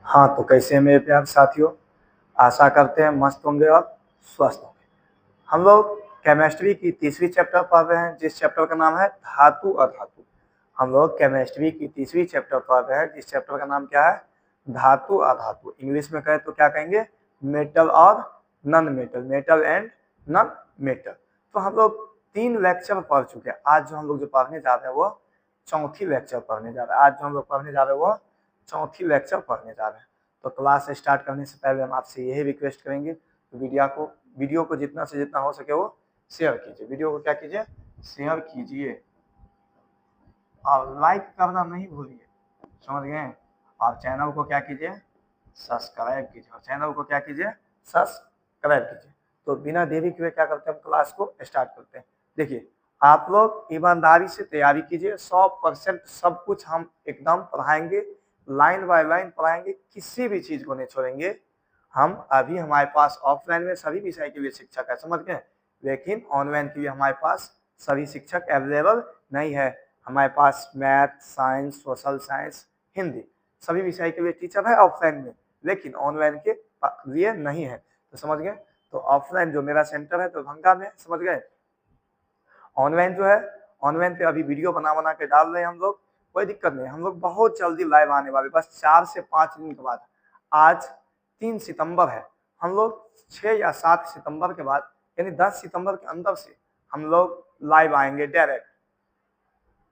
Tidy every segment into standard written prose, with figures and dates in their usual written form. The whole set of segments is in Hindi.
हाँ, तो कैसे हैं मेरे प्यारे साथियों? आशा करते हैं मस्त होंगे और स्वस्थ होंगे। हम लोग केमिस्ट्री की तीसरी चैप्टर पढ़ रहे हैं, जिस चैप्टर का नाम है धातु अधातु। हम लोग केमिस्ट्री की तीसरी चैप्टर पढ़ रहे हैं, जिस चैप्टर का नाम क्या है? धातु अधातु। इंग्लिश में कहें तो क्या कहेंगे? मेटल और non metal, metal and non metal. तो हम लोग 3 लेक्चर पढ़ चुके हैं। आज जो हम लोग जो पढ़ने जा रहे हैं वो चौथी लेक्चर पढ़ने जा रहे हैं। आज जो हम लोग पढ़ने जा रहे हैं वो चौथी लेक्चर पढ़ने जा रहे हैं। तो क्लास स्टार्ट करने से पहले हम आपसे यही रिक्वेस्ट करेंगे, तो वीडियो को जितना से जितना हो सके वो शेयर कीजिए। वीडियो को क्या कीजिए? शेयर कीजिए और लाइक करना नहीं भूलिए, समझ गए? और चैनल को क्या कीजिए? सब्सक्राइब कीजिए। और चैनल को क्या कीजिए? सब्सक्राइब कीजिए। तो बिना देरी किए क्या करते हैं, हम क्लास को स्टार्ट करते हैं। देखिए, आप लोग ईमानदारी से तैयारी कीजिए। 100% सब कुछ हम एकदम पढ़ाएंगे, लाइन बाय लाइन पढ़ाएंगे, किसी भी चीज को नहीं छोड़ेंगे। हम अभी हमारे पास ऑफलाइन में सभी विषय के लिए शिक्षक है, समझ गए? लेकिन ऑनलाइन के लिए हमारे पास सभी शिक्षक अवेलेबल नहीं है। हमारे पास math, science, social science, Hindi सभी विषय के लिए टीचर है ऑफलाइन में, लेकिन ऑनलाइन के लिए नहीं है। तो समझ गए? तो ऑफलाइन जो मेरा सेंटर है दरभंगा में, समझ गए? ऑनलाइन जो है, ऑनलाइन पे अभी वीडियो बना के डाल रहे हैं हम लोग, कोई दिक्कत नहीं। हम लोग बहुत जल्दी लाइव आने वाले, बस 4 से 5 दिन के बाद। आज 3 सितंबर है, हम लोग 6 या 7 सितंबर के बाद यानी 10 सितंबर के अंदर से हम लोग लाइव आएंगे डायरेक्ट।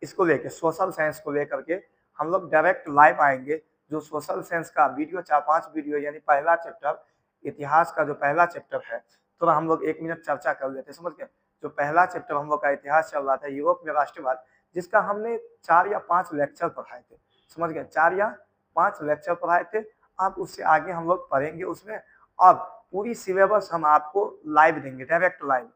इसको लेके सोशल साइंस को लेकर के हम लोग डायरेक्ट लाइव आएंगे। जो सोशल साइंस का वीडियो 4-5 वीडियो, यानी पहला चैप्टर इतिहास का जो पहला चैप्टर है, थोड़ा हम लोग 1 मिनट चर्चा कर लेते हैं, समझ गए? जो पहला चैप्टर हम लोग का इतिहास चल रहा था, यूरोप में राष्ट्रवाद, जिसका हमने 4 या 5 लेक्चर पढ़ाए थे, समझ गए? 4 या 5 लेक्चर पढ़ाए थे। अब उससे आगे हम लोग पढ़ेंगे उसमें। अब पूरी सिलेबस हम आपको लाइव देंगे, डायरेक्ट लाइव।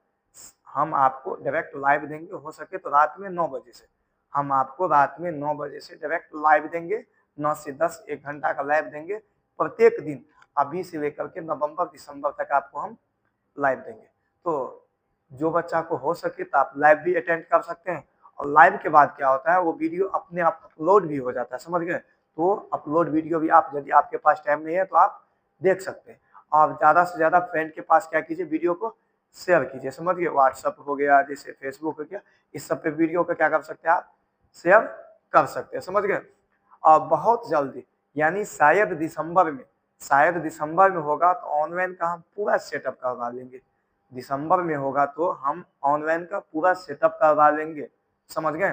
हम आपको डायरेक्ट लाइव देंगे, हो सके तो रात में 9 बजे से। हम आपको रात में 9 बजे से डायरेक्ट लाइव देंगे। 9 से 10 1 घंटा का लाइव देंगे प्रत्येक दिन। अभी से लेकर के नवंबर दिसंबर तक आपको हम लाइव देंगे। तो जो बच्चा को हो सके तो आप लाइव भी अटेंड कर सकते हैं। और लाइव के बाद क्या होता है, वो वीडियो अपने आप अपलोड भी हो जाता है, समझ गए? तो अपलोड वीडियो भी आप, यदि आपके पास टाइम नहीं है तो आप देख सकते हैं। और ज़्यादा से ज़्यादा फ्रेंड के पास क्या कीजिए, वीडियो को शेयर कीजिए, समझ गए? व्हाट्सअप हो गया, जैसे फेसबुक हो गया, इस सब पे वीडियो को क्या कर सकते हैं आप? शेयर कर सकते हैं, समझ गए? और बहुत जल्दी, यानी शायद दिसंबर में होगा तो ऑनलाइन का हम पूरा सेटअप करवा लेंगे। दिसंबर में होगा तो हम ऑनलाइन का पूरा सेटअप करवा लेंगे, समझ गए?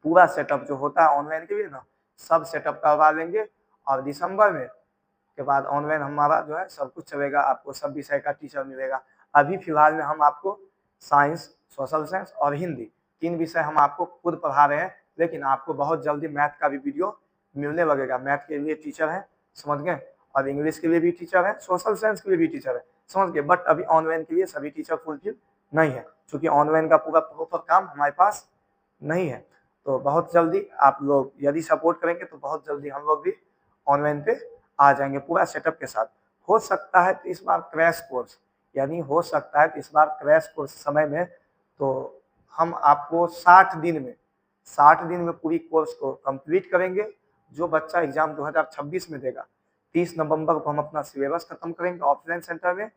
पूरा सेटअप जो होता है ऑनलाइन के लिए ना, सब सेटअप करवा लेंगे। और दिसंबर में के बाद ऑनलाइन हमारा जो है सब कुछ चलेगा, आपको सब विषय का टीचर मिलेगा। अभी फिलहाल में हम आपको साइंस, सोशल साइंस और हिंदी 3 विषय हम आपको खुद पढ़ा रहे हैं, लेकिन आपको बहुत जल्दी मैथ का भी वीडियो मिलने लगेगा। मैथ के लिए टीचर है, समझ गए? और इंग्लिश के लिए भी टीचर है, सोशल साइंस के लिए भी टीचर है, समझ गए? बट अभी ऑनलाइन के लिए सभी टीचर फुलफिल नहीं है, क्योंकि ऑनलाइन का पूरा प्रॉपर काम हमारे पास नहीं है। तो बहुत जल्दी आप लोग यदि सपोर्ट करेंगे तो बहुत जल्दी हम लोग भी ऑनलाइन पे आ जाएंगे पूरा सेटअप के साथ। हो सकता है तो इस बार क्रैश कोर्स, यानी हो सकता है कि इस बार क्रैश कोर्स समय में तो हम आपको 60 दिन में पूरी कोर्स को कंप्लीट करेंगे। जो बच्चा एग्जाम 2026 में देगा, 30 नवंबर को हम अपना सिलेबस खत्म करेंगे ऑफलाइन सेंटर में।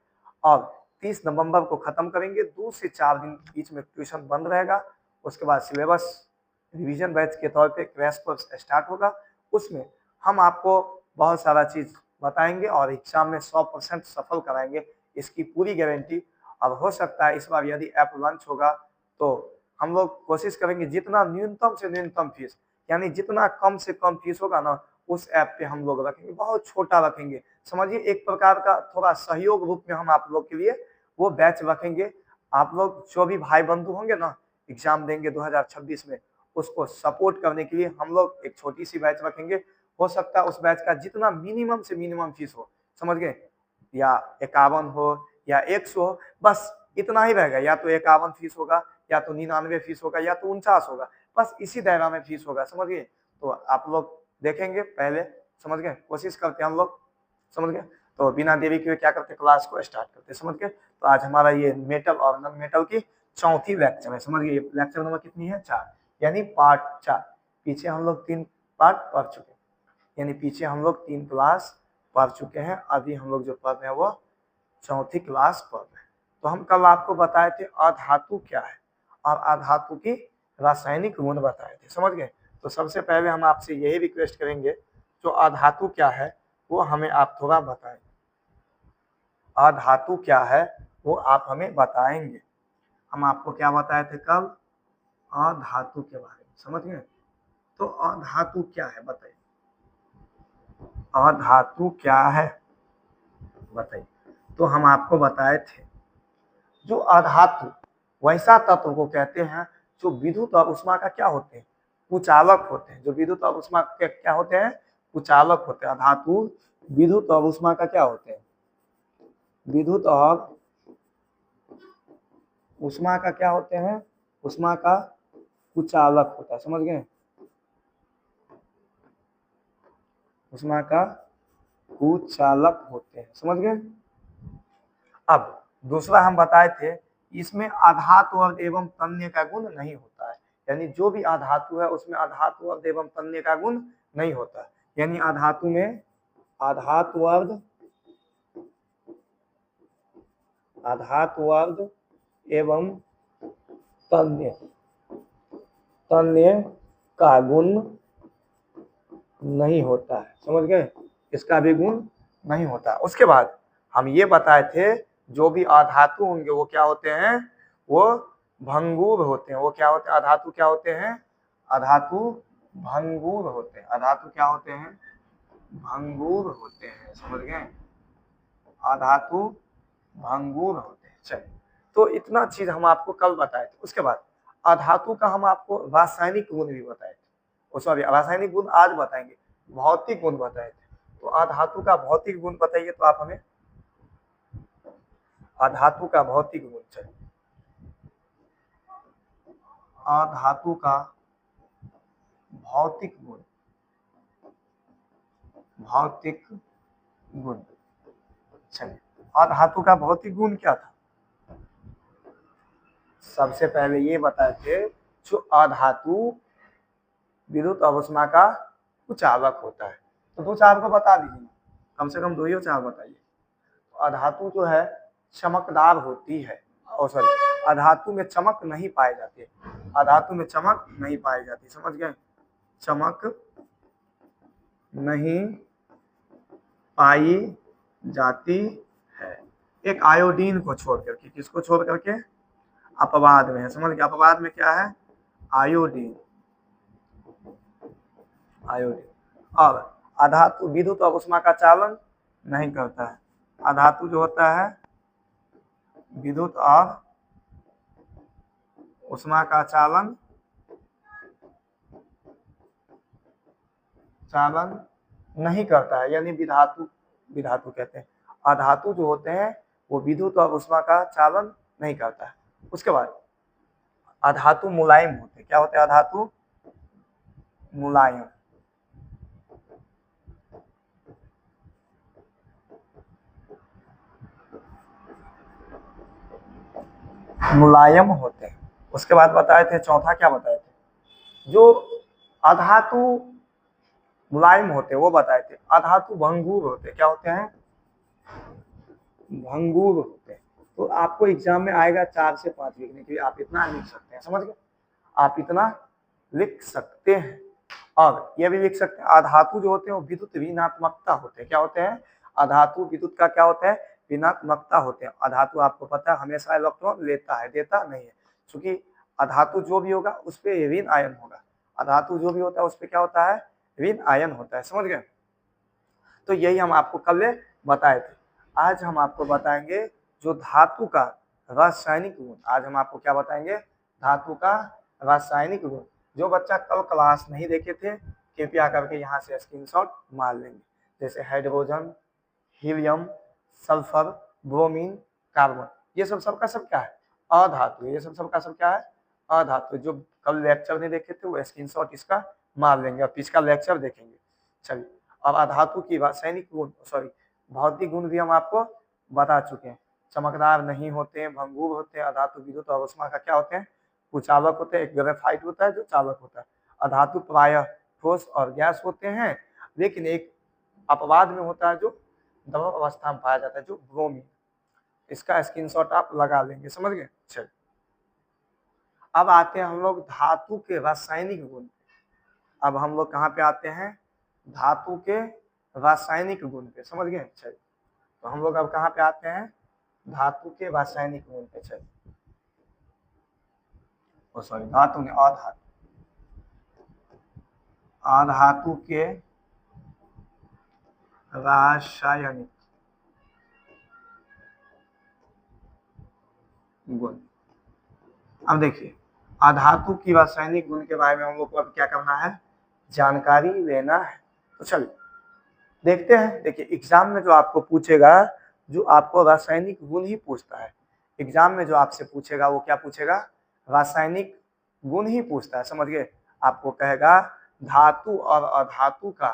और 30 नवंबर को खत्म करेंगे। 2 से 4 दिन बीच में ट्यूशन बंद रहेगा। उसके बाद सिलेबस रिवीजन बैच के तौर पे क्रैश कोर्स स्टार्ट होगा। उसमें हम आपको बहुत सारा चीज बताएंगे और एग्जाम में 100% सफल कराएंगे, इसकी पूरी गारंटी। अब हो सकता है इस बार यदि ऐप लॉन्च होगा तो हम लोग कोशिश करेंगे जितना न्यूनतम से न्यूनतम फीस, यानी जितना कम से कम फीस होगा ना, उस ऐप पे हम लोग रखेंगे, बहुत छोटा रखेंगे। समझिए एक प्रकार का थोड़ा सहयोग रूप में हम आप लोग के लिए वो बैच रखेंगे। आप लोग जो भी भाई बंधु होंगे ना, एग्जाम देंगे 2026 में, उसको सपोर्ट करने के लिए हम लोग एक छोटी सी बैच रखेंगे। हो सकता है उस बैच का जितना मिनिमम से मिनिमम फीस हो, समझ गए? या 51 हो या 100 हो, बस इतना ही रहेगा। या तो 51 फीस होगा, या तो 99 फीस होगा, या तो 49 होगा, बस इसी दायरा में फीस होगा, समझ गए? तो आप लोग देखेंगे पहले, समझ गए? कोशिश करते हैं हम लोग, समझ गए? तो बिना देरी के क्या करते, क्लास को स्टार्ट करते, समझ गए? तो आज हमारा ये मेटल और नॉन मेटल की चौथी लेक्चर है, समझ गए? लेक्चर नंबर कितनी है? 4, यानी पार्ट 4। पीछे हम लोग 3 पार्ट पढ़ चुके हैं। यानी पीछे हम लोग 3 क्लास पढ़ चुके हैं, अभी हम लोग जो पढ़ रहे हैं वो 4थी क्लास पढ़ रहे हैं। तो हम कल आपको बताए थे अधातु क्या है और अधातु की रासायनिक गुण बताए थे, समझ गए। तो सबसे पहले हम आपसे यही रिक्वेस्ट करेंगे, जो अधातु क्या है वो हमें आप थोड़ा बताएं। अधातु क्या है वो आप हमें बताएंगे। हम आपको क्या बताए थे कल, अधातु के बारे में, समझ गए। तो अधातु क्या है बताइए, अधातु क्या है बताइए। तो हम आपको बताए थे जो अधातु वैसा तत्व को कहते हैं जो विद्युत और उष्मा का क्या होते हैं, कुचालक होते हैं। जो विद्युत और उष्मा के क्या होते हैं, कुचालक होते हैं। अधातु विद्युत और उष्मा का क्या होते हैं, विद्युत और उष्मा का क्या होते हैं, उष्मा का कुचालक होता है, समझ गए। उष्मा का कुचालक होते हैं, समझ गए। अब दूसरा हम बताए थे, इसमें आधातु वर्ग एवं तन्य का गुण नहीं होता है। यानी जो भी आधातु है उसमें आधातु वर्ग एवं तन्य का गुण नहीं होता है। यानी आधातु में आधातु वर्ग एवं तन्य का गुण नहीं होता है, समझ गए। इसका भी गुण नहीं होता। उसके बाद हम ये बताए थे, जो भी अधातु होंगे वो क्या होते हैं, वो भंगुर होते हैं। वो क्या होते हैं, अधातु क्या होते हैं, अधातु भंगुर होते हैं। अधातु क्या होते हैं, भंगुर होते हैं, समझ गए। अधातु भंगुर होते हैं। चलिए, तो इतना चीज हम आपको कल बताए थे। उसके बाद अधातु का हम आपको रासायनिक गुण भी बताए थे। सॉरी, रासायनिक गुण आज बताएंगे, भौतिक गुण बताए थे। तो अधातु का भौतिक गुण बताइए, तो आप हमें अधातु का भौतिक गुण चाहिए। अधातु का भौतिक गुण, भौतिक गुण। चलिए, अधातु का भौतिक गुण क्या था, सबसे पहले ये बताए थे, जो अधातु विद्युत और उष्मा का कुचालक होता है। तो दो चार को बता दीजिए, कम से कम 2 या 4 बताइए। तो अधातु जो है चमकदार होती है, और सॉरी, अधातु में चमक नहीं पाई जाती है। अधातु में चमक नहीं पाई जाती, समझ गए। चमक नहीं पाई जाती है, एक आयोडीन को छोड़ करके। किसको छोड़ करके, अपवाद में है, समझ गए। अपवाद में क्या है, आयोडीन। आयोडीन। और अधातु विद्युत और उष्मा का चालन नहीं करता है। अधातु जो होता है विद्युत और उष्मा का चालन नहीं करता है, यानी विधातु, विधातु कहते हैं। अधातु जो होते हैं वो विद्युत और उष्मा का चालन नहीं करता है। उसके बाद अधातु मुलायम होते हैं। क्या होते हैं, अधातु मुलायम। मुलायम होते हैं। उसके बाद बताए थे, चौथा क्या बताए थे, जो अधातु मुलायम होते हैं वो बताए थे। अधातु भंगुर होते हैं। क्या होते हैं, भंगुर होते हैं। तो आपको एग्जाम में आएगा 4 से 5 लिखने के लिए, आप इतना लिख सकते हैं, समझ गए। आप इतना लिख सकते हैं। और ये भी लिख सकते हैं, अधातु जो होते हैं वो विद्युत ऋणात्मकता होते हैं। क्या होते हैं, अधातु विद्युत का क्या होता है, ऋणात्मकता होते हैं। अधातु आपको पता है हमेशा इलेक्ट्रॉन लेता है, देता नहीं है। क्योंकि अधातु जो भी होगा उस पर ऋण आयन होगा। अधातु जो भी होता है उस पर क्या होता है, ऋण आयन होता है, समझ गए। तो यही हम आपको कल बताए थे। आज हम आपको बताएंगे जो धातु का रासायनिक गुण। आज हम आपको क्या बताएंगे, धातु का रासायनिक गुण। जो बच्चा कल क्लास नहीं देखे थे, कृपया करके यहाँ से स्क्रीनशॉट मार लेंगे। जैसे hydrogen, helium, sulphur, bromine, carbon, ये सब का सब क्या है, अधातु। ये सब का सब क्या है, अधातु। जो कल लेक्चर नहीं देखे थे वो स्क्रीनशॉट इसका मार लेंगे और इसका लेक्चर देखेंगे। चलिए, अब अधातु की रासायनिक गुण, सॉरी, भौतिक गुण भी हम आपको बता चुके हैं। चमकदार नहीं होते हैं, भंगुर होते हैं। अधातु विद्युत और उष्मा का क्या होते हैं, कुचालक होते हैं। एक ग्रेफाइट होता है जो चालक होता है। अधातु प्रायः ठोस और गैस होते हैं, लेकिन एक अपवाद में होता है जो द्रव अवस्था में पाया जाता है, जो ब्रोमीन। इसका स्क्रीनशॉट आप लगा लेंगे, समझ गए। चलिए अब आते हैं हम लोग धातु के रासायनिक गुण। अब हम लोग कहाँ पे आते हैं, धातु के रासायनिक गुण पे, समझ गए। चलिए तो हम लोग अब कहाँ पे आते हैं, धातु के रासायनिक गुण पे। चलिए सॉरी, धातु ने अधातु के रासायनिक गुण। अब देखिए अधातु की रासायनिक गुण के बारे में हम लोग को अब क्या करना है, जानकारी लेना है। तो चलिए देखते हैं। देखिए एग्जाम में जो आपको पूछेगा, जो आपको रासायनिक गुण ही पूछता है। एग्जाम में जो आपसे पूछेगा वो क्या पूछेगा, रासायनिक गुण ही पूछता है, समझ गए। आपको कहेगा धातु और अधातु का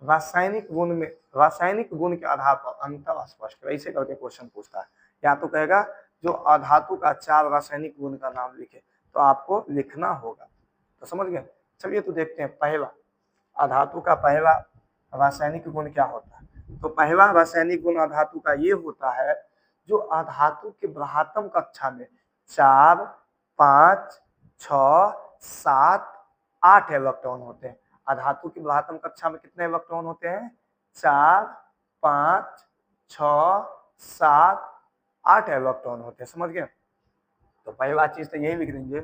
रासायनिक गुण में, रासायनिक गुण के आधार पर अंतर स्पष्ट करें, ऐसे करके क्वेश्चन पूछता है। या तो कहेगा जो अधातु का 4 रासायनिक गुण का नाम लिखे, तो आपको लिखना होगा। तो समझ गए। चलिए तो देखते हैं पहला अधातु का पहला रासायनिक गुण क्या होता है। तो पहला रासायनिक गुण अधातु का ये होता है, जो अधातु के बृहत्तम कक्षा में 4, 5, 6, 7, 8 इलेक्ट्रॉन होते हैं। अधातु की बृहत्तम कक्षा में कितने इलेक्ट्रॉन होते हैं, 4, 5, 6, 7, 8 इलेक्ट्रॉन होते हैं, समझ गए। तो पहला चीज तो यही लिख देंगे,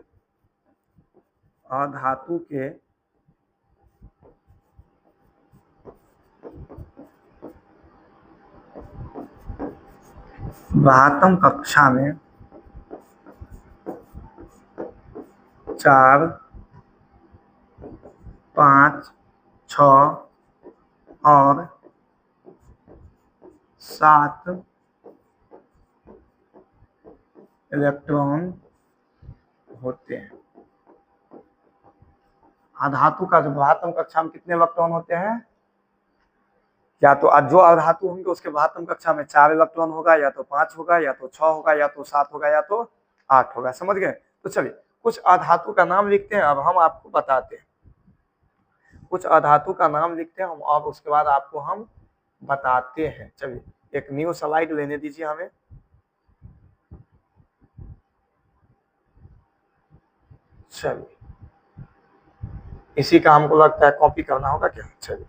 अधातु के बृहत्तम कक्षा में 4, 5, 6 और 7 इलेक्ट्रॉन होते हैं। अधातु का जो बृहत्तम कक्षा में कितने इलेक्ट्रॉन होते हैं, या तो जो अधातु होंगे उसके बृहत्तम कक्षा में 4 इलेक्ट्रॉन होगा, या तो 5 होगा, या तो 6 होगा, या तो 7 होगा, या तो 8 होगा, समझ गए। तो चलिए कुछ अधातु का नाम लिखते हैं, अब हम आपको बताते हैं। कुछ अधातु का नाम लिखते हैं हम, अब उसके बाद आपको हम बताते हैं। चलिए एक न्यू स्लाइड लेने दीजिए हमें। चलिए इसी का हमको लगता है कॉपी करना होगा क्या। चलिए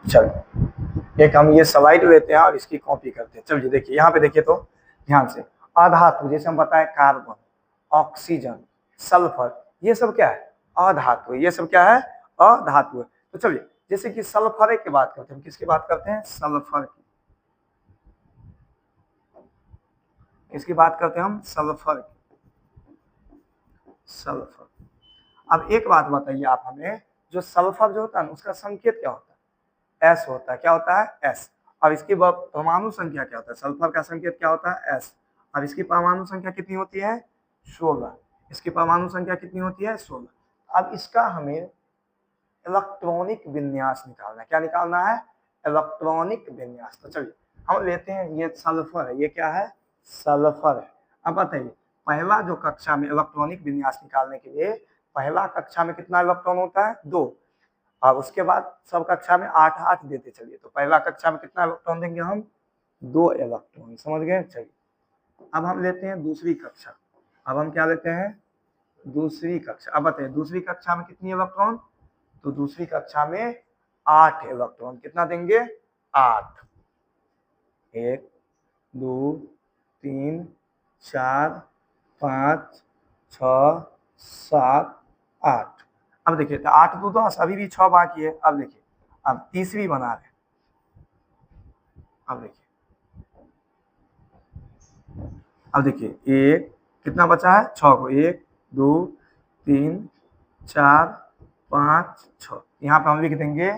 चलिए एक हम ये स्लाइड लेते हैं और इसकी कॉपी करते हैं। चलिए देखिए यहाँ पे देखिए तो ध्यान से, अधातु जैसे हम बताएं कार्बन, ऑक्सीजन, सल्फर, ये सब क्या है, अधातु। ये सब क्या है, अधातु है। तो चलिए जैसे कि सल्फर की बात करते हैं, किसकी बात करते हैं, सल्फर की। किसकी बात करते हैं हम, सल्फर की। सल्फर। अब एक बात बताइए आप हमें, जो सल्फर जो होता है उसका संकेत क्या होता है, एस होता है। क्या होता है, एस। अब इसकी परमाणु संख्या क्या होता है, सल्फर का संकेत क्या होता है, एस। अब इसकी परमाणु संख्या कितनी होती है, 16। इसकी परमाणु संख्या कितनी होती है, 16। अब इसका हमें इलेक्ट्रॉनिक विन्यास निकालना है। क्या निकालना है, इलेक्ट्रॉनिक विन्यास। तो चलिए हम लेते हैं, ये सल्फर है, ये क्या है, सल्फर है। अब बताइए पहला जो कक्षा में इलेक्ट्रॉनिक विन्यास निकालने के लिए, पहला कक्षा में कितना इलेक्ट्रॉन होता है, 2। और उसके बाद सब कक्षा में 8-8 देते चलिए। तो पहला कक्षा में कितना इलेक्ट्रॉन देंगे हम, 2 इलेक्ट्रॉन, समझ गए। चलिए अब हम लेते हैं दूसरी कक्षा। अब हम क्या लेते हैं, दूसरी कक्षा। अब बताइए दूसरी कक्षा में कितनी इलेक्ट्रॉन, तो दूसरी कक्षा में 8 इलेक्ट्रॉन। कितना देंगे, 8। 1, 2, 3, 4, 5, 6, 7, 8। अब देखिए 8 2 10, अभी भी 6 बाकी है। अब देखिए अब तीसरी बना रहे हैं। अब देखिए एक कितना बचा है, 6 को, 1, 2, 3, 4, 5, 6। यहाँ पे हम लिख देंगे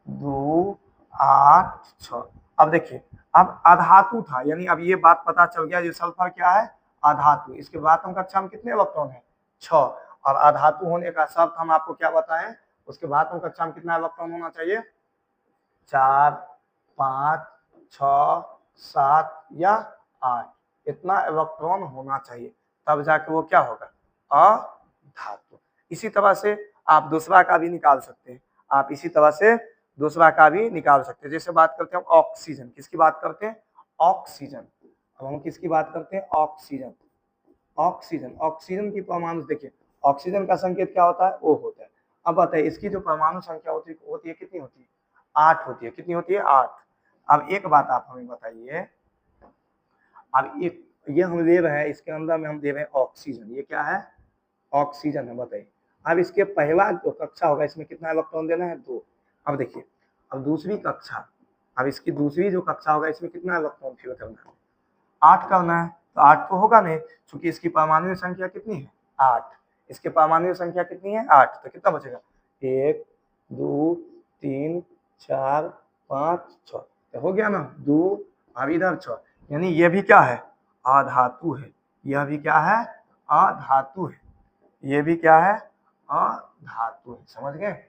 2, 8, 6। अब देखिए अब अधातु था, यानी अब ये बात पता चल गया, ये सल्फर क्या है, अधातु। इसके बाद हम कक्षा में कितने इलेक्ट्रॉन है, 6। और अधातु होने का शर्त हम आपको क्या बताएं, उसके बाद हम कक्षा में कितना इलेक्ट्रॉन होना चाहिए, 4, 5, 6, 7 या 8, इतना इलेक्ट्रॉन होना चाहिए, तब जाके वो क्या होगा, अधातु। इसी तरह से आप दूसरा का भी निकाल सकते हैं, आप इसी तरह से दूसरा का भी निकाल सकते हैं। जैसे बात करते हैं हम ऑक्सीजन, किसकी बात करते हैं, ऑक्सीजन। अब हम किसकी बात करते हैं, ऑक्सीजन। ऑक्सीजन, ऑक्सीजन की परमाणु देखिए, ऑक्सीजन का संकेत क्या होता है, O होता है। अब बताइए इसकी जो परमाणु संख्या होती है कितनी होती है, 8 होती है। कितनी होती है, 8। अब एक बात आप हमें बताइए, अब ये हम ले रहे हैं, इसके अंदर में हम दे रहे हैं ऑक्सीजन, ये क्या है, ऑक्सीजन है, बताइए। अब इसके पहला जो कक्षा होगा इसमें कितना इलेक्ट्रॉन देना है, 2। अब देखिए, अब दूसरी कक्षा, अब इसकी दूसरी जो कक्षा होगा इसमें कितना इलेक्ट्रॉन फिल करना है, 8 करना है। तो 8 तो होगा नहीं, क्योंकि इसकी परमाणु संख्या कितनी है, 8। इसके परमाणु संख्या कितनी है, 8। तो कितना बचेगा, 1, 2, 3, 4, 5, 6, तो हो गया ना 2, अब इधर 6, यानी ये भी क्या है, अधातु है। यह भी क्या है, अधातु है। ये भी क्या है, अधातु है। समझ गए।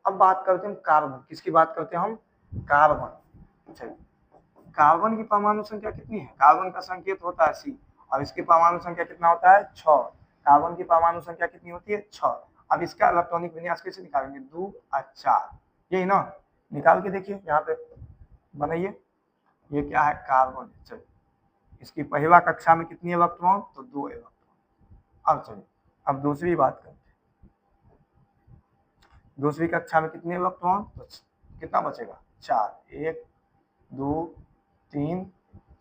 अब बात करते हैं कार्बन, किसकी बात करते हैं हम, कार्बन। चलिए, कार्बन की परमाणु संख्या कितनी है, कार्बन का संकेत होता है C, और इसकी परमाणु संख्या कितना होता है, 6। कार्बन की परमाणु संख्या कितनी होती है, 6। अब इसका इलेक्ट्रॉनिक विन्यास कैसे निकालेंगे, 2 और 4, यही ना, निकाल के देखिए, यहाँ पे बनाइए, ये क्या है, कार्बन। चलिए, इसकी पहला कक्षा में कितनी इलेक्ट्रॉन, तो 2 इलेक्ट्रॉन। अब चलिए, अब दूसरी बात करते हैं, दूसरी कक्षा में कितने इलेक्ट्रॉन, तो कितना बचेगा, 4, 1, 2, 3,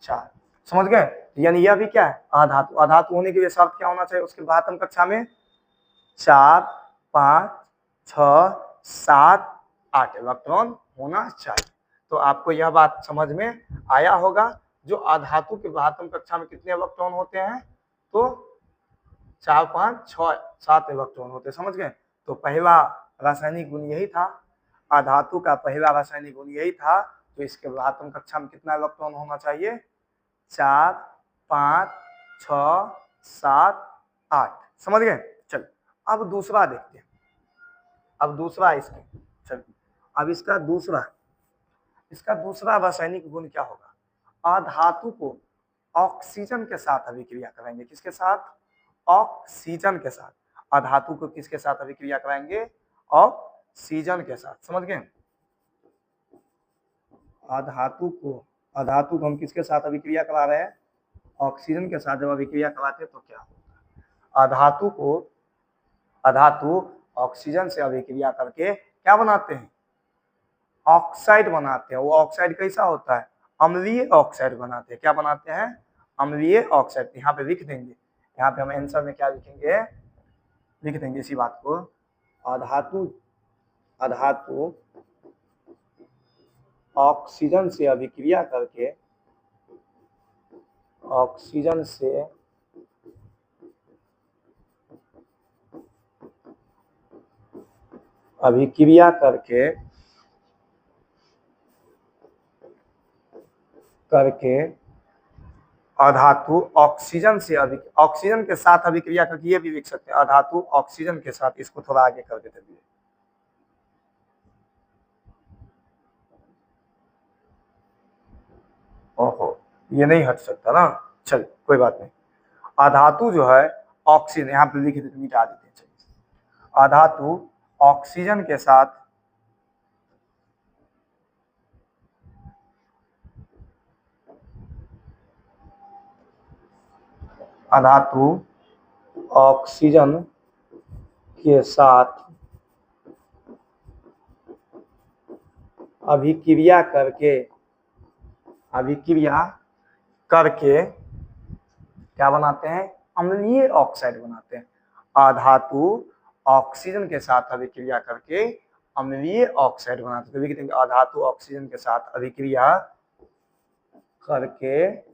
4। समझ गए। यानी यह भी क्या है, अधातु। अधातु होने के लिए शर्त क्या होना चाहिए, उसके बाद हम कक्षा में 4, 5, 6, 7, 8 इलेक्ट्रॉन होना चाहिए। तो आपको यह बात समझ में आया होगा, जो अधातु के बाद हम कक्षा में कितने इलेक्ट्रॉन होते हैं, तो 4, 5, 6, 7 इलेक्ट्रॉन होते हैं। समझ गए। तो पहला रासायनिक गुण यही था, अधातु का पहला रासायनिक गुण यही था। तो इसके बाद हम कक्षा में कितना इलेक्ट्रॉन होना चाहिए, 4, 5, 6, 7, 8। समझ गए। चल, अब दूसरा देखते हैं, अब दूसरा इसके, चल, अब इसका दूसरा रासायनिक गुण क्या होगा, अधातु को ऑक्सीजन के साथ अभिक्रिया कराएंगे। किसके साथ, ऑक्सीजन के साथ। अधातु को किसके साथ अभिक्रिया कराएंगे, ऑक्सीजन के साथ। समझ गए। अधातु को हम किसके साथ अभिक्रिया करा रहे हैं, ऑक्सीजन के साथ। जब अभिक्रिया कराते हैं तो क्या होता है, अधातु ऑक्सीजन से अभिक्रिया करके क्या बनाते हैं, ऑक्साइड बनाते हैं। वो ऑक्साइड कैसा होता है, अम्लीय ऑक्साइड बनाते हैं। क्या बनाते हैं, अम्लीय ऑक्साइड। यहाँ पे लिख देंगे, यहाँ पे हम आंसर में क्या लिखेंगे, लिख देंगे इसी बात को, अधातु ऑक्सीजन से अभिक्रिया करके, ऑक्सीजन से अभिक्रिया करके अधातु ऑक्सीजन के साथ अभिक्रिया करके, ये भी लिख सकते हैं, अधातु ऑक्सीजन के साथ। इसको थोड़ा आगे कर देते हैं, ओहो ये नहीं हट सकता ना, चल कोई बात नहीं। अधातु जो है ऑक्सीजन, यहाँ पे लिख देते, मिटा देते हैं। चलिए, अधातु ऑक्सीजन के साथ अधातु ऑक्सीजन के साथ अभिक्रिया करके क्या बनाते हैं, अम्लीय ऑक्साइड बनाते हैं। अधातु ऑक्सीजन के साथ अभिक्रिया करके अम्लीय ऑक्साइड बनाते हैं। तो अधातु ऑक्सीजन के साथ अभिक्रिया करके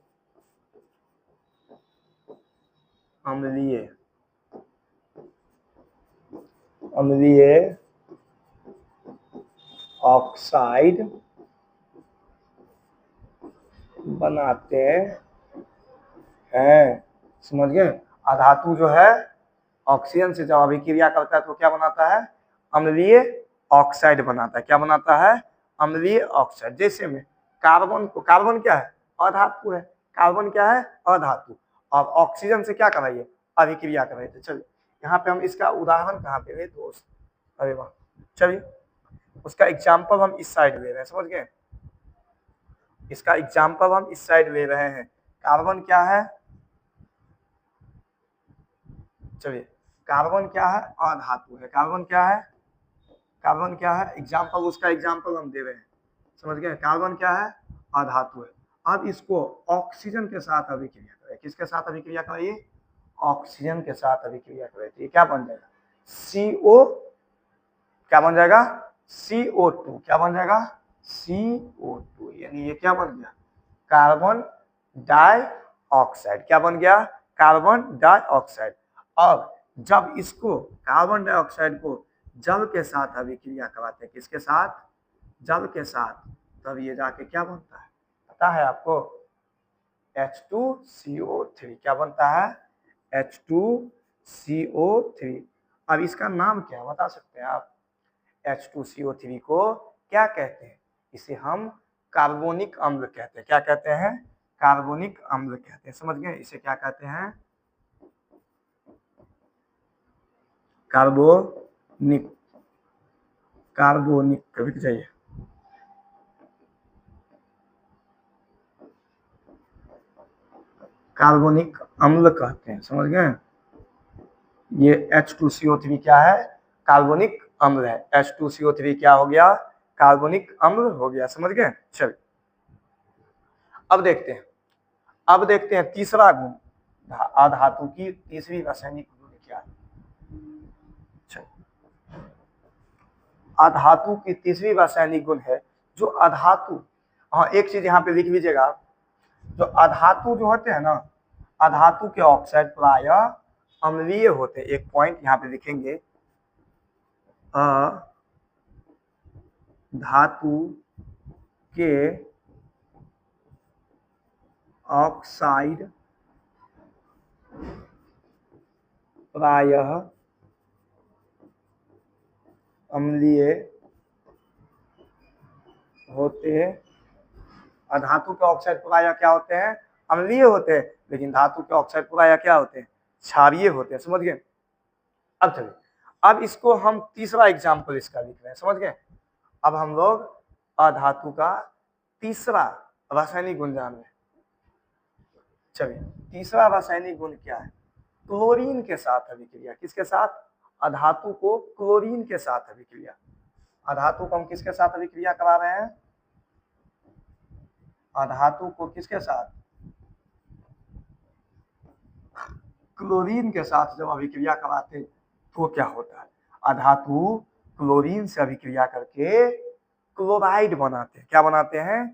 अम्लीय ऑक्साइड बनाते हैं। समझ गए। अधातु जो है ऑक्सीजन से जब अभिक्रिया करता है तो क्या बनाता है, अम्लीय ऑक्साइड बनाता है। क्या बनाता है, अम्लीय ऑक्साइड। जैसे में कार्बन को, कार्बन क्या है, अधातु है, कार्बन क्या है, अधातु, और ऑक्सीजन से क्या कराइए, अभिक्रिया कराइए। तो चलिए यहाँ पे हम इसका उदाहरण कहाँ पे है दोस्त, अरे वाह, चलिए उसका एग्जाम्पल हम इस साइड ले रहे हैं, समझ गए, इसका एग्जाम्पल हम इस साइड ले रहे हैं। कार्बन क्या है, चलिए कार्बन क्या है, अधातु है। कार्बन क्या है, कार्बन क्या है, एग्जाम्पल, उसका एग्जाम्पल हम दे रहे हैं, समझ गए। कार्बन क्या है, अधातु है। अब इसको ऑक्सीजन के साथ अभिक्रिया करें, किसके साथ अभिक्रिया कराइए, ऑक्सीजन के साथ अभिक्रिया करें, तो ये क्या बन जाएगा, CO, क्या बन जाएगा, CO2, क्या बन जाएगा, CO2, यानी ये क्या बन गया, कार्बन डाइऑक्साइड। क्या बन गया, कार्बन डाइऑक्साइड। अब जब इसको कार्बन डाइऑक्साइड को जल के साथ अभिक्रिया कराते हैं, किसके साथ, जल के साथ, तब ये जाके क्या बनता है, पता है आपको, H2CO3। क्या बनता है, H2CO3। अब इसका नाम क्या है बता सकते हैं आप, H2CO3 को क्या कहते हैं, इसे हम कार्बोनिक अम्ल कहते हैं। क्या कहते हैं, कार्बोनिक अम्ल कहते हैं, समझ गए, इसे क्या कहते हैं, कार्बोनिक, कार्बोनिक, कभी चाहिए, कार्बोनिक अम्ल कहते हैं, समझ गए। ये H2CO3 क्या है, कार्बोनिक अम्ल है। H2CO3 क्या हो गया, कार्बोनिक अम्ल हो गया, समझ गए। चलिए अब देखते हैं, अब देखते हैं तीसरा गुण, अधातु की तीसरी रासायनिक गुण क्या है। अधातु की तीसरी रासायनिक गुण है जो अधातु, हाँ एक चीज यहाँ पे लिख लीजिएगा, जो अधातु जो होते हैं ना, अधातु के ऑक्साइड प्रायः अम्लीय होते हैं। एक पॉइंट यहाँ पे लिखेंगे, धातु के ऑक्साइड प्रायः अम्लीय होते हैं। अधातु के ऑक्साइड प्रायः क्या होते हैं, अम्लीय होते हैं, लेकिन धातु के ऑक्साइड प्रायः क्या होते हैं, क्षारीय होते हैं, समझ गए। अब चलिए, अब इसको हम तीसरा एग्जाम्पल इसका लिख रहे हैं, समझ गए। अब हम लोग अधातु का तीसरा रासायनिक गुण जान रहे हैं। चलिए तीसरा रासायनिक गुण क्या है, क्लोरीन के साथ अभिक्रिया। किसके साथ, अधातु को क्लोरीन के साथ अभिक्रिया। अधातु को हम किसके साथ अभिक्रिया करा रहे हैं, अधातु को किसके साथ, क्लोरीन के साथ जब अभिक्रिया कराते तो क्या होता है, अधातु क्लोरीन से अभिक्रिया करके क्लोराइड बनाते हैं। क्या बनाते हैं,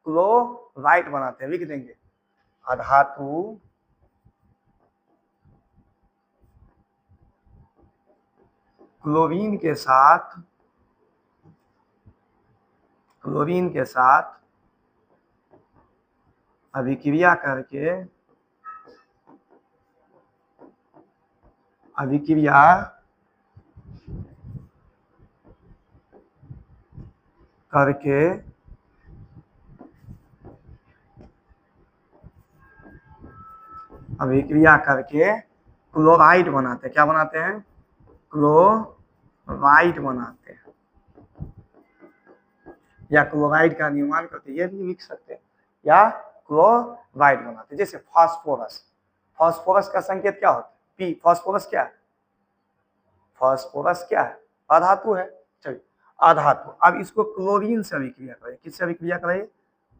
क्लोराइड बनाते हैं, लिख देंगे, अधातु क्लोरीन के साथ, क्लोरीन के साथ अभिक्रिया करके, अभिक्रिया करके अभिक्रिया करके क्लोराइड बनाते हैं। क्या बनाते हैं, क्लोराइड बनाते हैं, या क्लोराइड का निर्माण करते हैं, ये भी लिख सकते हैं, या क्लोराइड बनाते हैं। जैसे फास्फोरस, फास्फोरस का संकेत क्या होता है, पी। फास्फोरस क्या है, फास्फोरस क्या है, अधातु है। चलिए अधातु, अब इसको क्लोरीन से अभिक्रिया करें, किससे अभिक्रिया करें,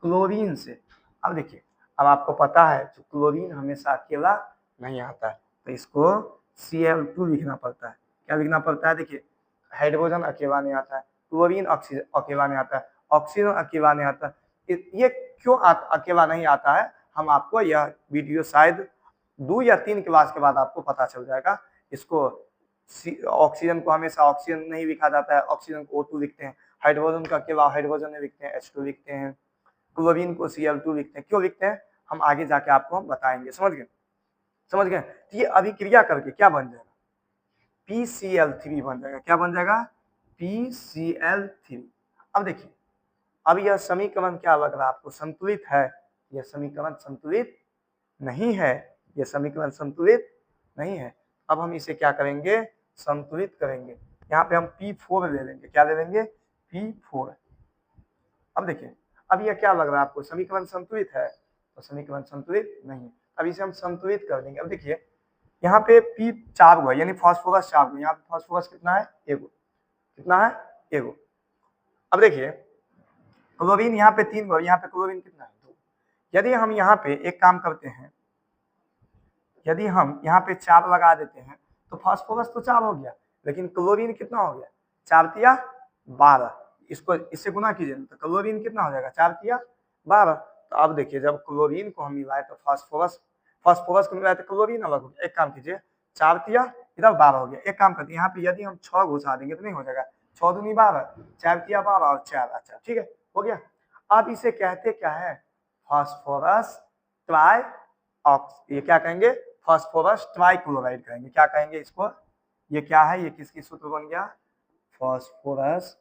क्लोरीन से। अब देखिए, अब आपको पता है जो क्लोरीन हमेशा अकेला नहीं आता है, तो इसको Cl2 लिखना पड़ता है। क्या लिखना पड़ता है, देखिए हाइड्रोजन अकेला नहीं आता है, क्लोरीन अकेला नहीं आता है, ऑक्सीजन अकेला नहीं आता है। ये क्यों अकेला नहीं आता है, हम आपको यह वीडियो शायद 2 या 3 क्लास के बाद आपको पता चल जाएगा। इसको ऑक्सीजन को हमेशा ऑक्सीजन नहीं लिखा जाता है, ऑक्सीजन को O2 लिखते हैं, हाइड्रोजन का अकेला हाइड्रोजन नहीं लिखते हैं, H2 लिखते हैं, क्लोरीन को Cl2 लिखते हैं। क्यों लिखते हैं, हम आगे जाके आपको हम बताएंगे, समझ गए, समझ गए। तो ये अभिक्रिया करके क्या बन जाएगा, PCl3 बन जाएगा। क्या बन जाएगा? PCl3। अब देखिए, अब यह समीकरण क्या लग रहा है आपको? संतुलित है। यह समीकरण संतुलित नहीं है। यह समीकरण संतुलित नहीं है। अब हम इसे क्या करेंगे? संतुलित करेंगे। यहाँ पे हम P4 ले लेंगे। क्या ले लेंगे? P4। अब देखिए, अब यह क्या लग रहा है आपको? समीकरण संतुलित है, तो समीकरण संतुलित नहीं है। अब इसे हम संतुलित कर देंगे। अब देखिए, यहाँ पे P4 हुआ, यानी फास्फोरस 4 हुआ। यहाँ पे फास्फोरस कितना है? एगो। कितना है? एगो। अब देखिए, क्लोरीन यहाँ पे 3 हुआ, यहाँ पे क्लोरीन कितना है? 2। यदि हम यहाँ पे एक काम करते हैं, यदि हम यहाँ पे 4 लगा देते हैं, तो फास्फोरस तो 4 हो गया, लेकिन क्लोरीन कितना हो गया? 4 तिया 12। इसको इससे गुना कीजिए तो क्लोरीन कितना हो जाएगा? 4 तिया 12। तो अब देखिए, जब क्लोरीन को हम मिलाए तो फास्फोरस को मिलाए तो क्लोरीन अलग हो गया। एक काम कीजिए, 4 तिया इधर 12 हो गया। एक काम करते हैं, यहाँ पे यदि हम 6 घुसा देंगे तो नहीं हो जाएगा? 6 दूनी 12, 4 तिया 12 और 4। अच्छा, ठीक है, हो गया। अब इसे कहते क्या है? फास्फोरस ट्राई ऑक्स, ये क्या कहेंगे? फास्फोरस ट्राइक्लोराइड कहेंगे। क्या कहेंगे इसको? ये क्या है? ये किसकी सूत्र बन गया? फास्फोरस।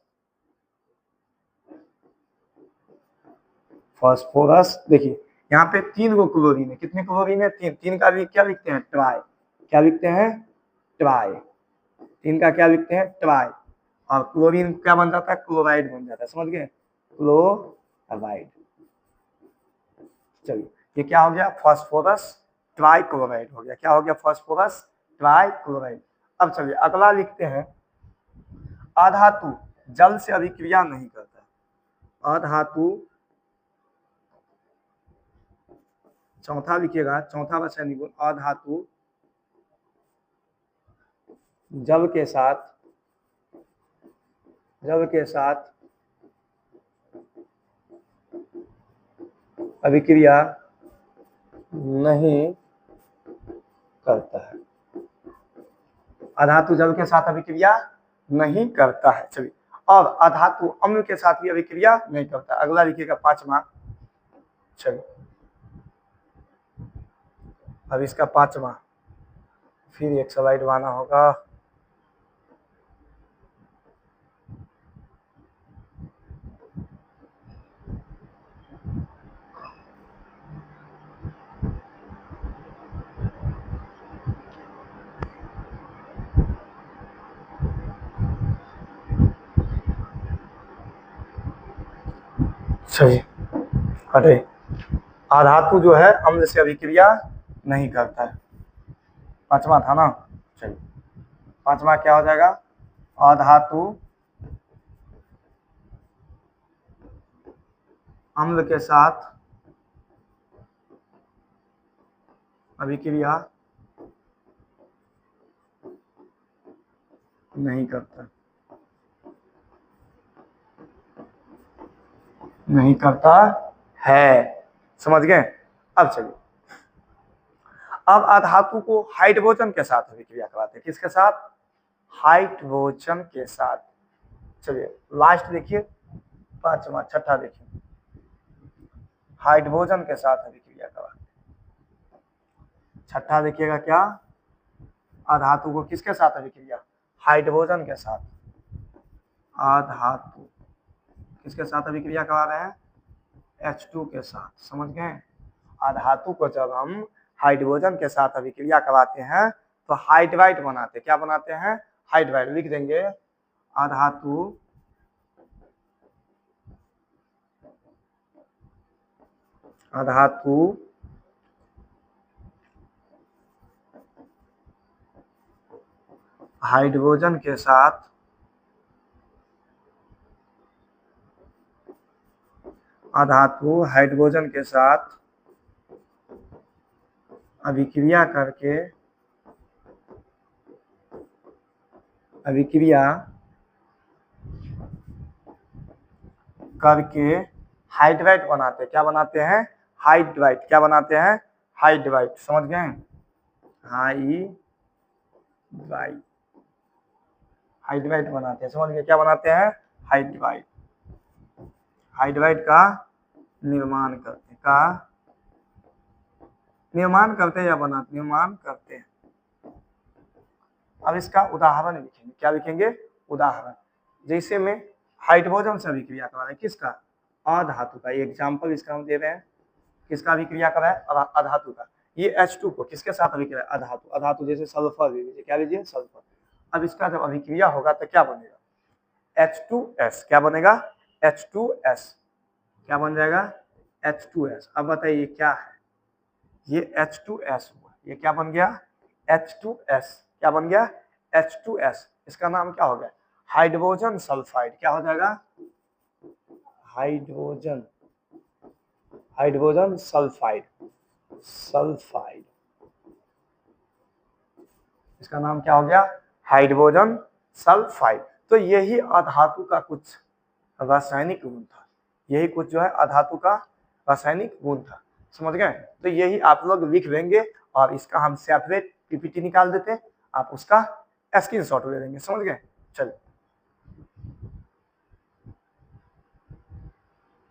देखिए, यहाँ पे 3 गो क्लोरीन है। कितने क्लोरीन है? 3। 3 का भी क्या लिखते हैं? ट्राई। क्या लिखते हैं? ट्राई। 3 का क्या लिखते हैं? ट्राई। और क्लोरीन क्या बन जाता है? क्लोराइड बन जाता है। समझ गए? क्लोराइड। चलिए, ये क्या हो गया? फास्फोरस ट्राइक्लोराइड हो गया। क्या हो गया? Phosphorus trichloride. अब चलिए अगला लिखते हैं, अधातु जल से अभिक्रिया नहीं करता। अधातु, चौथा लिखिएगा, चौथा बचा निगुण। अधातु जल के साथ अभिक्रिया नहीं करता है। अधातु जल के साथ अभिक्रिया नहीं करता है। चलिए, और अधातु अम्ल के साथ भी अभिक्रिया नहीं करता। अगला लिखिएगा, 5वां। चलिए, अब इसका 5वां, फिर एक स्लाइड बनाना होगा। चलिए, अरे अधातु जो है अम्ल से अभिक्रिया नहीं करता है। 5वां था ना? चलिए, 5वां क्या हो जाएगा? अधातु अम्ल के साथ अभिक्रिया नहीं करता है। समझ गए? अब चलिए, अब अधातु को हाइड्रोजन के साथ अभिक्रिया कराते हैं। किसके साथ? हाइड्रोजन के साथ। चलिए, लास्ट देखिए, 5वां, छठा देखिए, हाइड्रोजन के साथ अभिक्रिया कराते हैं। छठा देखिएगा, क्या? अधातु को किसके साथ अभिक्रिया? हाइड्रोजन के साथ। अधातु किसके साथ अभिक्रिया करा रहे हैं? H2 के साथ। समझ गए? अधातु को जब हम हाइड्रोजन के साथ अभिक्रिया कराते हैं तो हाइड्राइड बनाते हैं। क्या बनाते हैं? हाइड्राइड। लिख देंगे, अधातु हाइड्रोजन के साथ अभिक्रिया करके हाइड्राइड बनाते हैं। क्या बनाते हैं? हाइड्राइड। क्या बनाते हैं? हाइड्राइड। समझ गए? हाइड्राइड बनाते हैं। समझ गए? क्या बनाते हैं? हाइड्राइड। हाइड्राइड का निर्माण करते हैं। निर्माण करते हैं या बनाते? निर्माण करते हैं। अब इसका उदाहरण लिखेंगे, क्या लिखेंगे? उदाहरण। जैसे में हाइड्रोजन से अभिक्रिया करा रहे हैं, किसका? अधातु का। एग्जाम्पल इसका हम दे रहे हैं, किसका अभिक्रिया करा है? अधातु का। ये H2 को किसके साथ अभिक्रिया? अधातु। अधातु जैसे सल्फर ले लीजिए, क्या लीजिए? सल्फर। अब इसका जब अभिक्रिया होगा तो क्या बनेगा? H2S। क्या बनेगा? H2S। क्या बन जाएगा? H2S। अब बताइए क्या है? ये H2S हुआ, ये क्या बन गया? H2S। क्या बन गया? H2S। इसका नाम क्या हो गया? Hydrogen sulphide. क्या हो जाएगा? Hydrogen hydrogen sulphide. सल्फाइड, इसका नाम क्या हो गया? Hydrogen sulphide. तो यही अधातु का कुछ रासायनिक गुण था। यही कुछ जो है अधातु का रासायनिक गुण था। समझ गए? तो यही आप लोग लिख लेंगे और इसका हम सेपरेट पीपीटी निकाल देते हैं, आप उसका स्क्रीनशॉट ले लेंगे। समझ गए? चलिए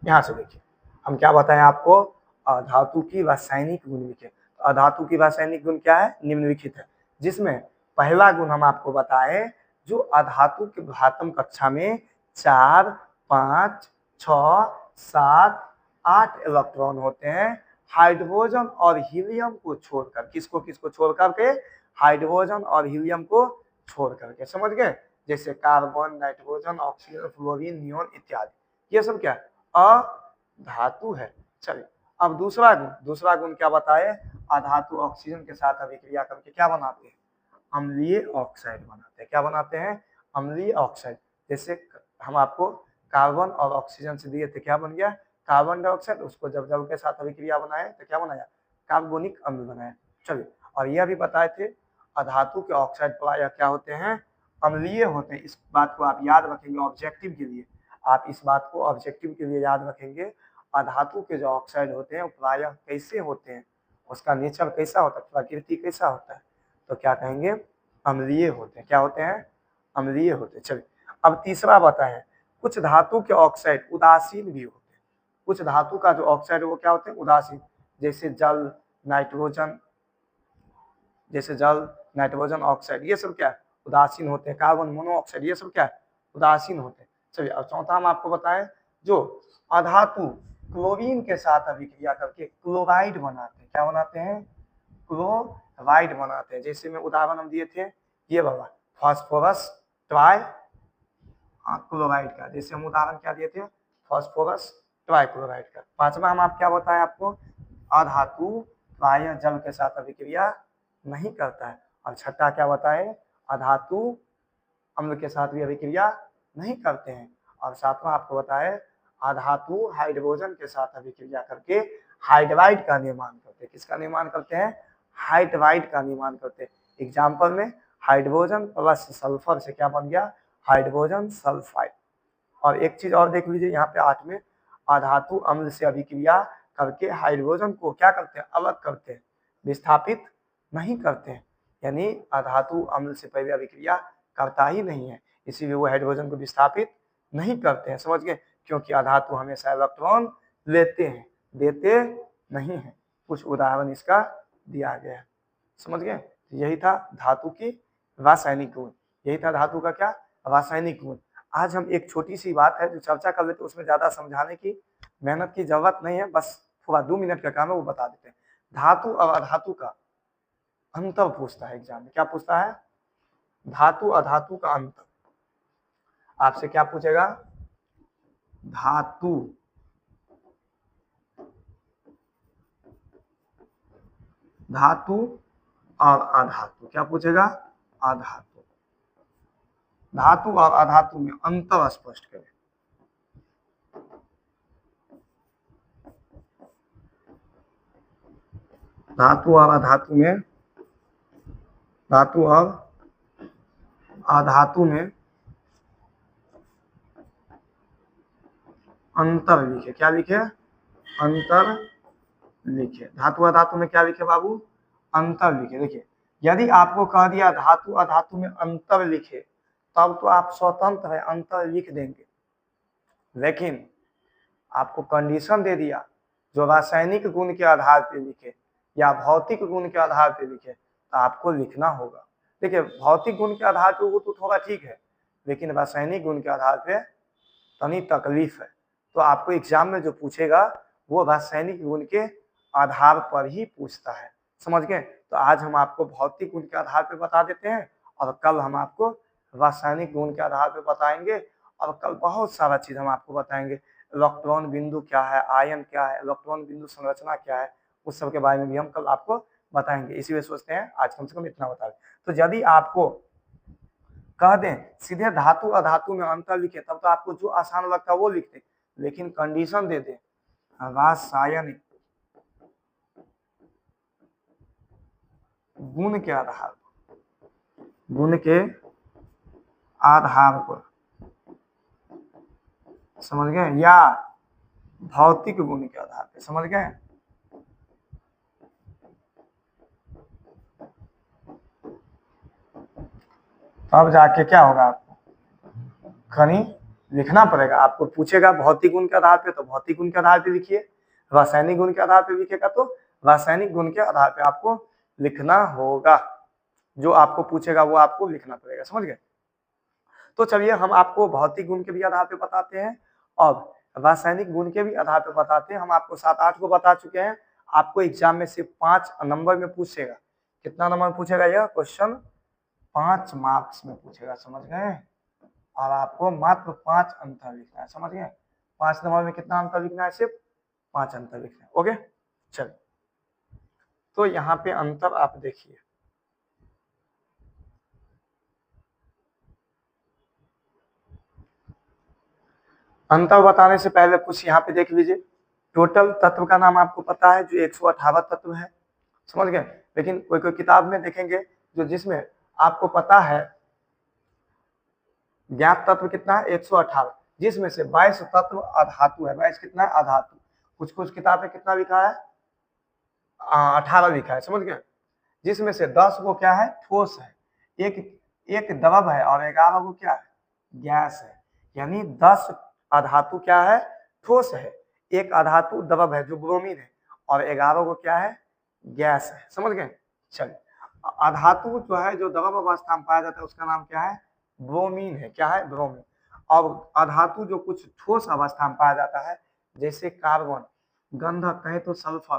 यहाँ से देखिए, हम क्या बताएं आपको? अधातु की रासायनिक गुण लिखे। अधातु की रासायनिक गुण क्या है? निम्नलिखित है, जिसमें पहला गुण हम आपको बताएं, जो अधातु के घातम कक्षा में 4, 5, 6, 7, 8 इलेक्ट्रॉन होते हैं, हाइड्रोजन और हीलियम को छोड़कर। किसको किसको छोड़ करके? हाइड्रोजन और हीलियम को छोड़ करके। समझ गए? जैसे carbon, nitrogen, oxygen, fluorine, neon इत्यादि। ये सब क्या है? अधातु है। चलिए अब दूसरा गुण क्या बताए? अधातु ऑक्सीजन के साथ अभिक्रिया करके क्या बनाते हैं? अम्लीय ऑक्साइड बनाते हैं। क्या बनाते हैं? अम्लीय ऑक्साइड। जैसे हम आपको कार्बन और ऑक्सीजन से दिए थे, क्या बन गया? Carbon dioxide. उसको जब जल के साथ अभिक्रिया बनाए तो क्या बनाया? कार्बोनिक अम्ल बनाया। चलिए, और यह भी बताए थे अधातु के ऑक्साइड प्रायः क्या होते हैं? अम्लीय होते हैं। इस बात को आप याद रखेंगे ऑब्जेक्टिव के लिए। आप इस बात को ऑब्जेक्टिव के लिए याद रखेंगे। अधातु के जो ऑक्साइड होते हैं वो प्रायः कैसे होते हैं, उसका नेचर कैसा होता है, प्रकृति कैसा होता है, तो क्या कहेंगे? अम्लीय होते हैं। क्या होते हैं? अम्लीय होते हैं। चलिए अब तीसरा बताएं, कुछ धातु के ऑक्साइड उदासीन भी होते हैं। कुछ धातु का जो ऑक्साइड है वो क्या होते हैं? उदासीन। जैसे जल, नाइट्रोजन, नाइट्रोजन ऑक्साइड, ये सब क्या है? उदासीन होते हैं। कार्बन मोनोऑक्साइड, ये सब क्या है? उदासीन होते हैं। चलिए अब चौथा हम आपको बताएं, जो अधातु क्लोरीन के साथ अभिक्रिया करके क्लोराइड बनाते हैं। क्या बनाते हैं? क्लोराइड बनाते हैं। जैसे में उदाहरण हम दिए थे, ये वाला फास्फोरस ट्राई क्लोराइड का। जैसे हम उदाहरण क्या दिए थे? फास्फोरस ट्राइक्लोराइड का। पांचवा हम आप क्या बताएं आपको? अधातु प्रायः जल के साथ अभिक्रिया नहीं करता है। और छठा क्या बताए? अधातु अम्ल के साथ भी अभिक्रिया नहीं करते हैं। और सातवां आपको बताए, अधातु हाइड्रोजन के साथ अभिक्रिया करके हाइड्राइड का निर्माण करते हैं। किसका निर्माण करते हैं? हाइड्राइड का निर्माण करते हैं। एग्जाम्पल में हाइड्रोजन प्लस सल्फर से क्या बन गया? Hydrogen sulphide. और एक चीज और देख लीजिए यहाँ पे 8 में, अधातु अम्ल से अभिक्रिया करके हाइड्रोजन को क्या करते हैं? अलग करते हैं, विस्थापित नहीं करते हैं। यानी अधातु अम्ल से पहले अभिक्रिया करता ही नहीं है, इसीलिए वो हाइड्रोजन को विस्थापित नहीं करते हैं। समझ गए? क्योंकि अधातु हमेशा इलेक्ट्रॉन लेते हैं, देते नहीं है। कुछ उदाहरण इसका दिया गया है। समझ गए? यही था धातु की रासायनिक गुण। यही था धातु का क्या? रासायनिक गुण। आज हम एक छोटी सी बात है जो चर्चा कर लेते, उसमें ज्यादा समझाने की मेहनत की जरूरत नहीं है, बस थोड़ा 2 मिनट का काम है, वो बता देते हैं। धातु और अधातु का अंतर पूछता है एग्जाम में। क्या पूछता है? धातु अधातु का अंतर। आपसे क्या पूछेगा? धातु और अधातु। क्या पूछेगा? अधातु। धातु और अधातु में अंतर स्पष्ट करें। धातु और अधातु में अंतर लिखे। क्या लिखे? अंतर लिखे। धातु अधातु में क्या लिखे बाबू? अंतर लिखे। देखिए, यदि आपको कह दिया धातु अधातु में अंतर लिखे, तब तो आप स्वतंत्र है, अंतर लिख देंगे। लेकिन आपको कंडीशन दे दिया, जो रासायनिक गुण के आधार पर लिखे या भौतिक गुण के आधार पर लिखे, तो आपको लिखना होगा। देखिए भौतिक गुण के आधार पे वो तो थोड़ा ठीक है, लेकिन रासायनिक गुण के आधार पे तनी तकलीफ है। तो आपको एग्जाम में जो पूछेगा वो रासायनिक गुण के आधार पर ही पूछता है, समझ गए। तो आज हम आपको भौतिक गुण के आधार पे बता देते हैं और कल हम आपको रासायनिक गुण के आधार पे बताएंगे और कल बहुत सारा चीज हम आपको बताएंगे। इलेक्ट्रॉन बिंदु क्या है, आयन क्या है, इलेक्ट्रॉन बिंदु संरचना क्या है, उस सब के बारे में भी हम कल आपको बताएंगे। इसीलिए सोचते हैं आज कम से कम इतना बता दें। तो यदि आपको कह दें सीधे धातु अधातु में अंतर लिखे तब तो आपको जो आसान लगता है वो लिख दें, लेकिन कंडीशन दे दें रासायनिक गुण के आधार पर समझ गए, या भौतिक गुण के आधार पे, समझ गए। अब जाके क्या होगा, आपको कहीं लिखना पड़ेगा। आपको पूछेगा भौतिक गुण के आधार पे तो भौतिक गुण के आधार पे लिखिए, रासायनिक गुण के आधार पे लिखेगा तो रासायनिक गुण के आधार पे आपको लिखना होगा। जो आपको पूछेगा वो आपको लिखना पड़ेगा, समझ गए। तो चलिए हम आपको भौतिक गुण के भी आधार पे बताते हैं और रासायनिक गुण के भी आधार पे बताते हैं। हम आपको 7-8 को बता चुके हैं। आपको एग्जाम में सिर्फ 5 नंबर में पूछेगा। कितना नंबर पूछेगा यह क्वेश्चन? 5 मार्क्स में पूछेगा, समझ गए। और आपको मात्र 5 अंतर लिखना है, समझ गए। 5 नंबर में कितना अंतर लिखना है? सिर्फ 5 अंतर लिखना है। ओके चलिए, तो यहाँ पे अंतर आप देखिए। अंतर बताने से पहले कुछ यहाँ पे देख लीजिए। टोटल तत्व का नाम आपको पता है जो 118 तत्व है, समझ गए। लेकिन कोई कोई किताब में देखेंगे जो जिसमें आपको पता है ज्ञात तत्व कितना है 118, जिसमें से 22 तत्व अधातु है। 22 कितना है? अधातु। कुछ कुछ किताब में कितना लिखा है? 18 लिखा है, समझ गए। जिसमें से 10 को क्या है? ठोस है, एक द्रव है और 11 को क्या है? गैस है। यानी 10 अधातु क्या है? ठोस है, एक अधातु द्रव है जो ब्रोमीन है और 11 को क्या है? गैस है, समझ गए। चलिए, अधातु जो है जो द्रव अवस्था में पाया जाता है उसका नाम क्या है? ब्रोमीन है। क्या है? ब्रोमीन। और अधातु जो कुछ ठोस अवस्था में पाया जाता है जैसे कार्बन, गंधक कहे तो सल्फर,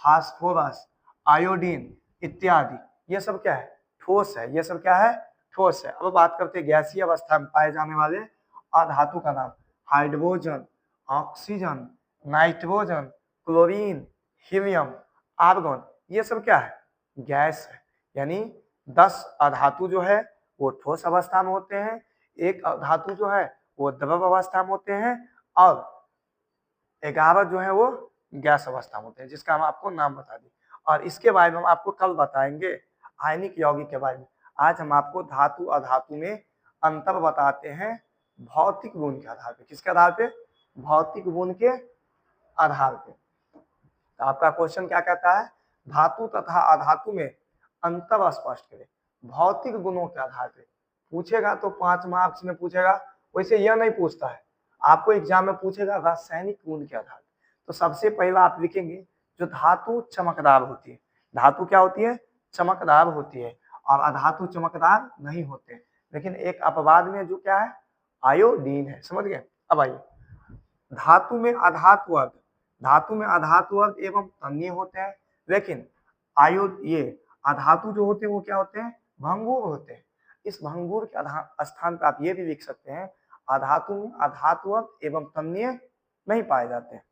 फास्फोरस, आयोडीन इत्यादि, ये सब क्या है? ठोस है। ये सब क्या है? ठोस है। अब बात करते हैं गैसीय अवस्था में पाए जाने वाले अधातु का नाम। Hydrogen, oxygen, nitrogen, chlorine, helium, argon, ये सब क्या है? गैस है। यानी 10 अधातु जो है वो ठोस अवस्था में होते हैं, एक धातु जो है वो द्रव अवस्था में होते हैं और 11 जो है वो गैस अवस्था में होते हैं, जिसका हम आपको नाम बता दें। और इसके बारे में हम आपको कल बताएंगे आयनिक यौगिक के बारे में। आज हम आपको धातु अधातु में अंतर बताते हैं भौतिक गुण के आधार पे। किसके आधार पे? भौतिक गुण के आधार पे। तो आपका क्वेश्चन क्या कहता है? धातु तथा अधातु में अंतर स्पष्ट करें भौतिक गुणों के आधार पे। पूछेगा तो 5 मार्क्स में पूछेगा, वैसे यह नहीं पूछता है। आपको एग्जाम में पूछेगा रासायनिक गुण के आधार। तो सबसे पहला आप लिखेंगे जो धातु चमकदार होती है। धातु क्या होती है? चमकदार होती है। और अधातु चमकदार नहीं होते। लेकिन एक अपवाद में जो क्या है? आयोडीन है, समझ गए। अब आइए, धातु में अधातु वर्ग, धातु में अधातु वर्ग एवं तन्य होते हैं। लेकिन ये अधातु जो होते हैं वो क्या होते हैं? भंगुर होते हैं। इस भंगुर के स्थान पर आप ये भी लिख सकते हैं अधातु में अधातु वर्ग एवं तन्य नहीं पाए जाते हैं।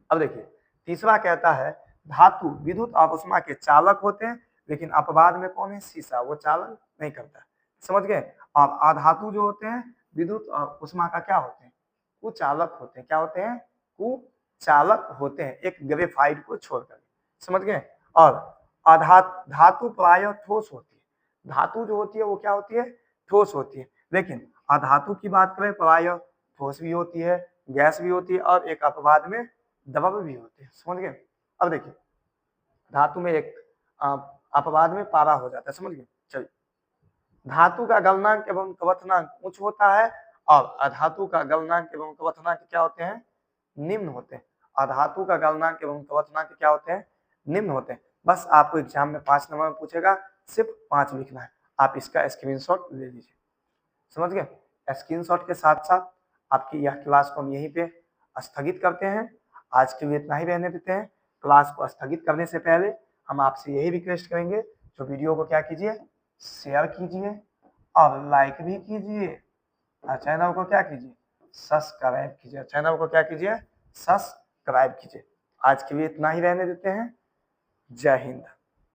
अब देखिए, तीसरा कहता है धातु विद्युत आवेशमा के चालक होते हैं, लेकिन अपवाद में कौन है? शीशा, वो चालक नहीं करता, समझ गए। और अधातु जो होते हैं विद्युत आवेशमा का क्या होते हैं? कुचालक होते हैं। क्या होते हैं? कुचालक होते हैं, एक ग्रेफाइट को छोड़कर, समझ गए। और धातु प्रायः ठोस होती है। धातु जो होती है वो क्या होती है? ठोस होती है। लेकिन अधातु की बात करें प्रायः ठोस भी होती है, गैस भी होती है और एक अपवाद में द्रव भी होते हैं, समझ गए। अब देखिए, धातु में एक अपवाद में पारा हो जाता है, समझ गए। चलिए, धातु का गलनांक एवं क्वथनांक उच्च होता है और अधातु का गलनांक एवं क्वथनांक क्या होते हैं? निम्न होते हैं। अधातु का गलनांक एवं क्वथनांक क्या होते हैं? निम्न होते हैं। बस आपको एग्जाम में 5 नंबर में पूछेगा, सिर्फ 5 लिखना है। आप इसका स्क्रीनशॉट ले लीजिए। समझ गए। स्क्रीनशॉट के साथ साथ आपकी यह क्लास को हम यहीं पे स्थगित करते हैं। आज के लिए इतना ही रहने देते हैं। क्लास को स्थगित करने से पहले हम आपसे यही रिक्वेस्ट करेंगे, जो वीडियो को क्या कीजिए, शेयर कीजिए और लाइक भी कीजिए और चैनल को क्या कीजिए, सब्सक्राइब कीजिए। चैनल को क्या कीजिए, सब्सक्राइब कीजिए। आज के लिए इतना ही रहने देते हैं। जय हिंद।